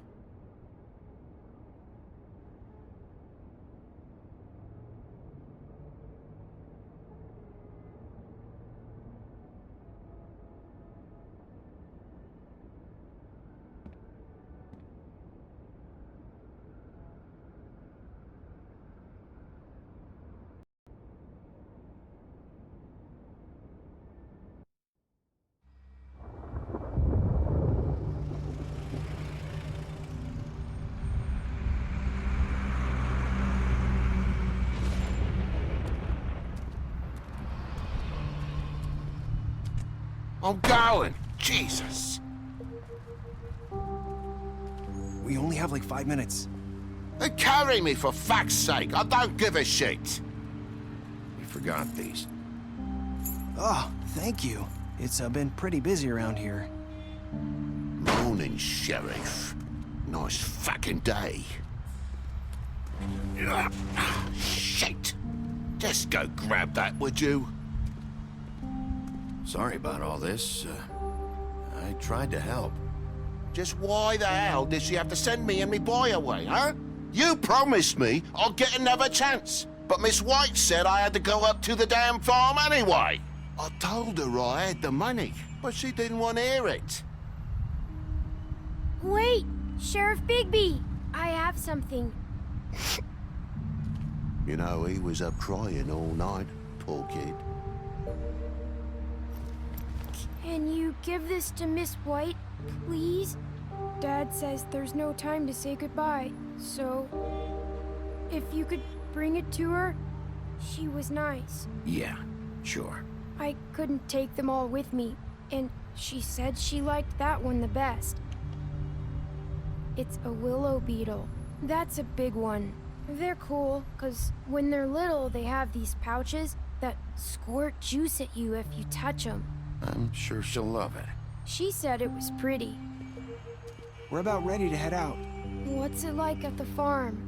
I'm going. Jesus. We only have like 5 minutes. They carry me, for fuck's sake. I don't give a shit. You forgot these. Oh, thank you. It's been pretty busy around here. Morning, Sheriff. Nice fucking day. Shit. Just go grab that, would you? Sorry about all this. I tried to help. Just why the hell did she have to send me and me boy away, huh? You promised me I'll get another chance. But Miss White said I had to go up to the damn farm anyway. I told her I had the money, but she didn't want to hear it. Wait! Sheriff Bigby! I have something. You know, he was up crying all night, poor kid. Can you give this to Miss White, please? Dad says there's no time to say goodbye, so if you could bring it to her, she was nice. Yeah, sure. I couldn't take them all with me, and she said she liked that one the best. It's a willow beetle. That's a big one. They're cool, 'cause when they're little, they have these pouches that squirt juice at you if you touch them. I'm sure she'll love it. She said it was pretty. We're about ready to head out. What's it like at the farm?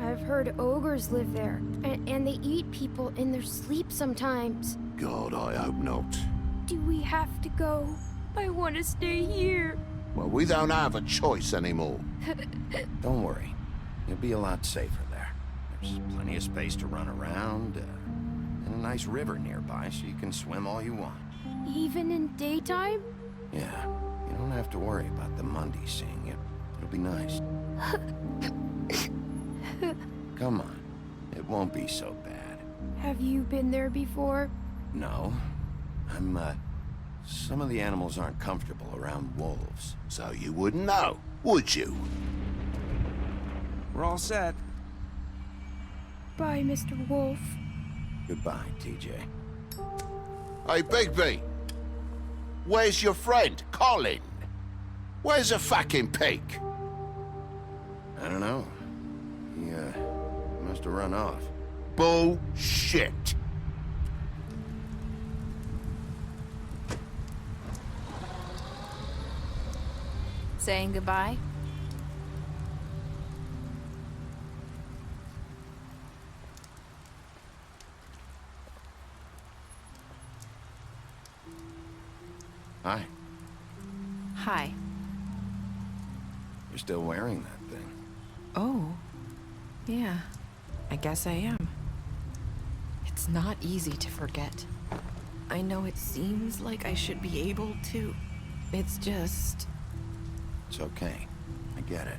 I've heard ogres live there, and they eat people in their sleep sometimes. God, I hope not. Do we have to go? I want to stay here. Well, we don't have a choice anymore. Don't worry. You'll be a lot safer there. There's plenty of space to run around, and a nice river nearby so you can swim all you want. Even in daytime? Yeah, you don't have to worry about the Mundy seeing you. It'll be nice. Come on. It won't be so bad. Have you been there before? No. Some of the animals aren't comfortable around wolves, so you wouldn't know, would you? We're all set. Bye, Mr. Wolf. Goodbye, TJ. Hey, Bigby! Where's your friend, Colin? Where's the fucking pig? I don't know. He, must have run off. Bullshit! Saying goodbye? Hi. Hi. You're still wearing that thing. Oh. Yeah. I guess I am. It's not easy to forget. I know it seems like I should be able to. It's just... It's okay. I get it.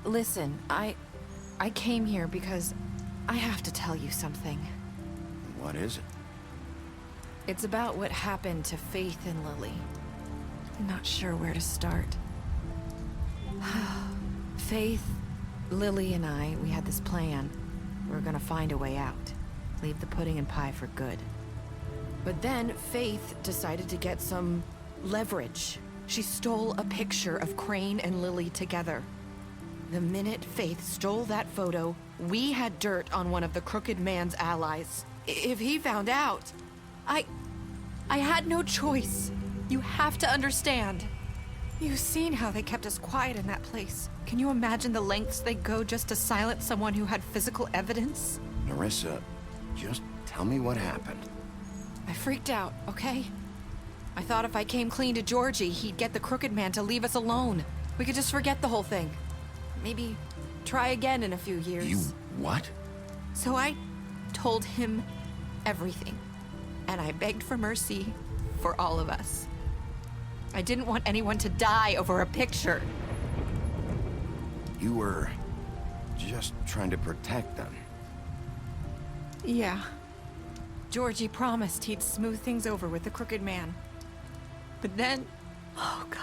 Listen, I came here because I have to tell you something. What is it? It's about what happened to Faith and Lily. I'm not sure where to start. Faith, Lily, and I, we had this plan. We were gonna find a way out. Leave the pudding and pie for good. But then Faith decided to get some leverage. She stole a picture of Crane and Lily together. The minute Faith stole that photo, we had dirt on one of the Crooked Man's allies. If he found out, I had no choice. You have to understand. You've seen how they kept us quiet in that place. Can you imagine the lengths they go just to silence someone who had physical evidence? Narissa, just tell me what happened. I freaked out, okay? I thought if I came clean to Georgie, he'd get the Crooked Man to leave us alone. We could just forget the whole thing. Maybe try again in a few years. You what? So I told him everything. And I begged for mercy for all of us. I didn't want anyone to die over a picture. You were just trying to protect them. Yeah. Georgie promised he'd smooth things over with the Crooked Man. But then... Oh, God.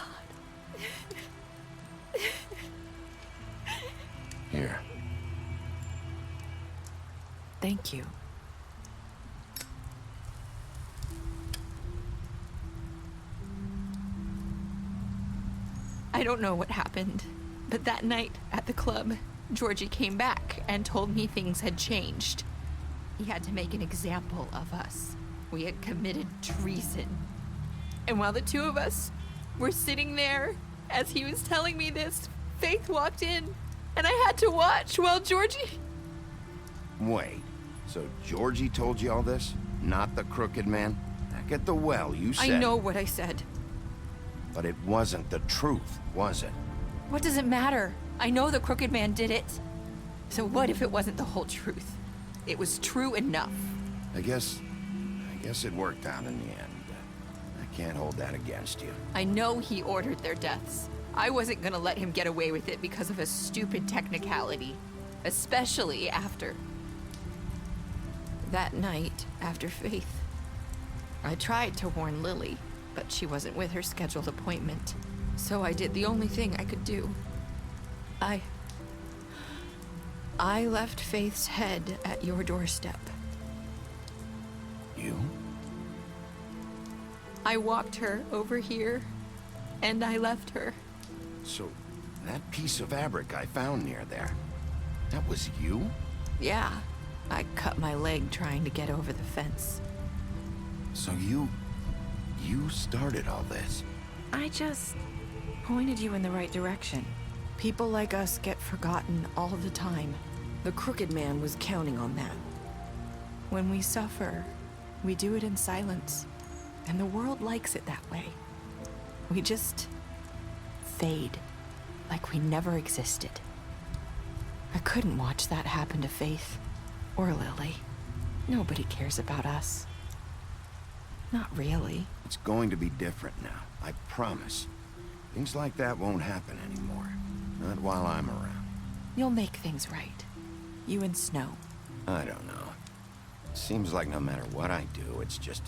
Here. Thank you. I don't know what happened, but that night at the club, Georgie came back and told me things had changed. He had to make an example of us. We had committed treason. And while the two of us were sitting there, as he was telling me this, Faith walked in, and I had to watch while Georgie... Wait, so Georgie told you all this? Not the crooked man? Back at the well, you said... I know what I said. But it wasn't the truth, was it? What does it matter? I know the crooked man did it. So what if it wasn't the whole truth? It was true enough. I guess it worked out in the end. I can't hold that against you. I know he ordered their deaths. I wasn't gonna let him get away with it because of a stupid technicality. Especially after... that night, after Faith. I tried to warn Lily, but she wasn't with her scheduled appointment. So I did the only thing I could do. I left Faith's head at your doorstep. You? I walked her over here, and I left her. So, that piece of fabric I found near there, that was you? Yeah, I cut my leg trying to get over the fence. So you started all this? I just pointed you in the right direction. People like us get forgotten all the time. The crooked man was counting on that. When we suffer, we do it in silence. And the world likes it that way. We just fade, like we never existed. I couldn't watch that happen to Faith, or Lily. Nobody cares about us. Not really. It's going to be different now, I promise. Things like that won't happen anymore. Not while I'm around. You'll make things right. You and Snow. I don't know. It seems like no matter what I do, it's just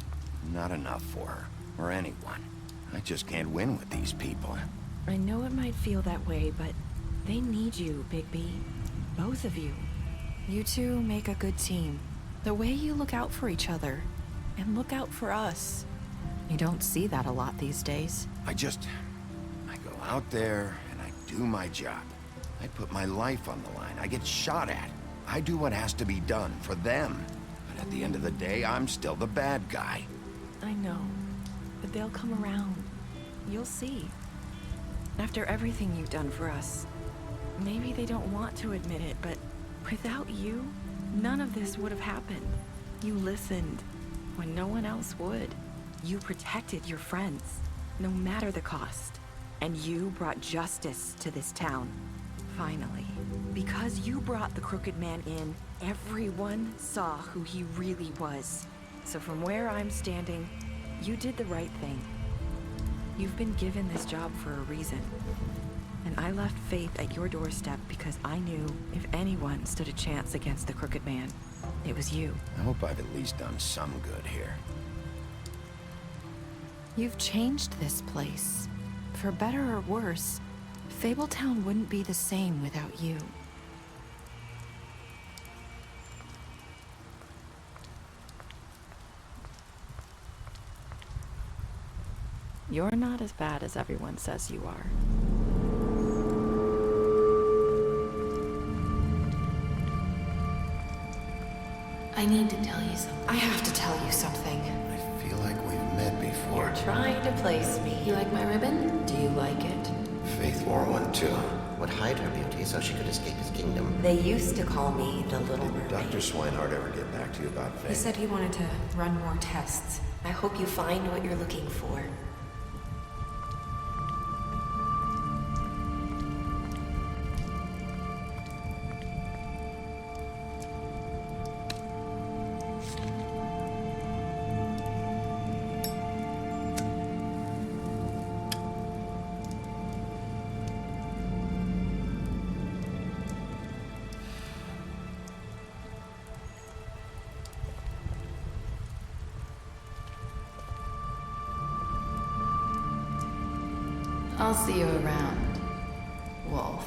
not enough for her, or anyone. I just can't win with these people. I know it might feel that way, but they need you, Bigby. Both of you. You two make a good team. The way you look out for each other, and look out for us. You don't see that a lot these days. I go out there, and I do my job. I put my life on the line. I get shot at. I do what has to be done for them. But at the end of the day, I'm still the bad guy. I know, but they'll come around. You'll see. After everything you've done for us, maybe they don't want to admit it, but without you, none of this would have happened. You listened when no one else would. You protected your friends, no matter the cost. And you brought justice to this town. Finally. Because you brought the crooked man in, everyone saw who he really was. So from where I'm standing, you did the right thing. You've been given this job for a reason. And I left Faith at your doorstep because I knew if anyone stood a chance against the crooked man, it was you. I hope I've at least done some good here. You've changed this place. For better or worse, Fabletown wouldn't be the same without you. You're not as bad as everyone says you are. I need to tell you something. I have to tell you something. I feel like we've met before. You're trying to place me. You like my ribbon? Do you like it? Faith wore one too. Would hide her beauty so she could escape his kingdom. They used to call me the Little Mermaid. Did Dr. Swinehart ever get back to you about Faith? He said he wanted to run more tests. I hope you find what you're looking for. I'll see you around, Wolf.